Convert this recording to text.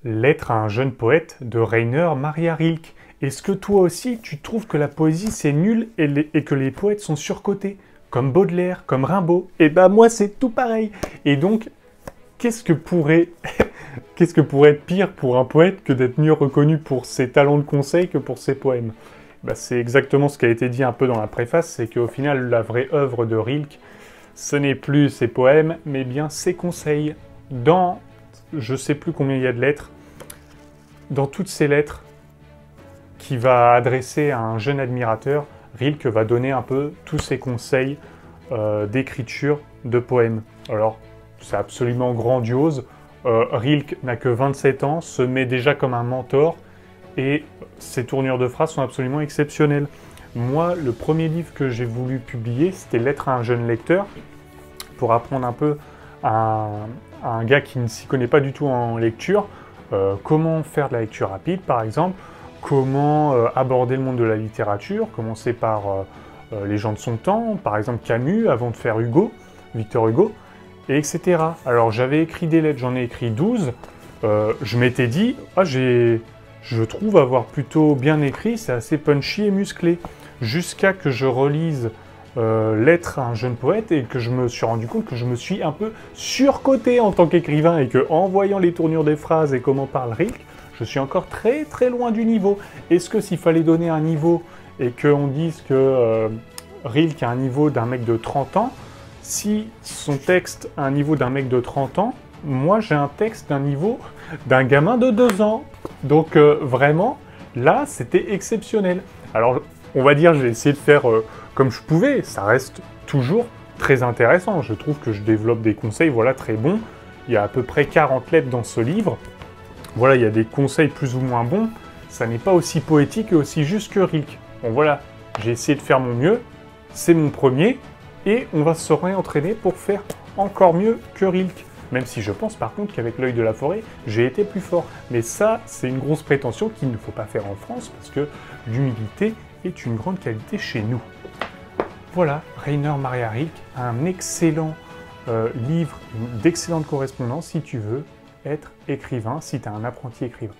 Lettre à un jeune poète de Rainer Maria Rilke. Est-ce que toi aussi, tu trouves que la poésie c'est nul et que les poètes sont surcotés? Comme Baudelaire, comme Rimbaud? Eh ben moi c'est tout pareil. Et donc, qu'est-ce que pourrait être pire pour un poète que d'être mieux reconnu pour ses talents de conseil que pour ses poèmes? Ben, c'est exactement ce qui a été dit un peu dans la préface, c'est qu'au final, la vraie œuvre de Rilke, ce n'est plus ses poèmes, mais bien ses conseils. Dans, je sais plus combien il y a de lettres, dans toutes ces lettres qu'il va adresser à un jeune admirateur, Rilke va donner un peu tous ses conseils d'écriture de poèmes. Alors, c'est absolument grandiose. Rilke n'a que 27 ans, se met déjà comme un mentor, et ses tournures de phrases sont absolument exceptionnelles. Moi, le premier livre que j'ai voulu publier, c'était Lettre à un jeune lecteur, pour apprendre un peu à un gars qui ne s'y connaît pas du tout en lecture, comment faire de la lecture rapide, par exemple, comment aborder le monde de la littérature, commencer par les gens de son temps, par exemple Camus, avant de faire Hugo, Victor Hugo, et etc. Alors j'avais écrit des lettres, j'en ai écrit 12, je m'étais dit, je trouve avoir plutôt bien écrit, c'est assez punchy et musclé, jusqu'à que je relise Lettre à un jeune poète et que je me suis rendu compte que je me suis un peu surcoté en tant qu'écrivain et que en voyant les tournures des phrases et comment parle Rilke, je suis encore très très loin du niveau. Est-ce que s'il fallait donner un niveau et qu'on dise que Rilke a un niveau d'un mec de 30 ans, si son texte a un niveau d'un mec de 30 ans, moi j'ai un texte d'un niveau d'un gamin de 2 ans. Donc vraiment, là c'était exceptionnel. Alors on va dire j'ai essayé de faire comme je pouvais, ça reste toujours très intéressant. Je trouve que je développe des conseils voilà, très bons. Il y a à peu près 40 lettres dans ce livre. Voilà, il y a des conseils plus ou moins bons. Ça n'est pas aussi poétique et aussi juste que Rilke. Bon voilà, j'ai essayé de faire mon mieux. C'est mon premier. Et on va se réentraîner pour faire encore mieux que Rilke. Même si je pense par contre qu'avec l'œil de la forêt, j'ai été plus fort. Mais ça, c'est une grosse prétention qu'il ne faut pas faire en France parce que l'humilité est une grande qualité chez nous. Voilà, Rainer Maria Rilke, un excellent livre d'excellente correspondance si tu veux être écrivain, si tu es un apprenti écrivain.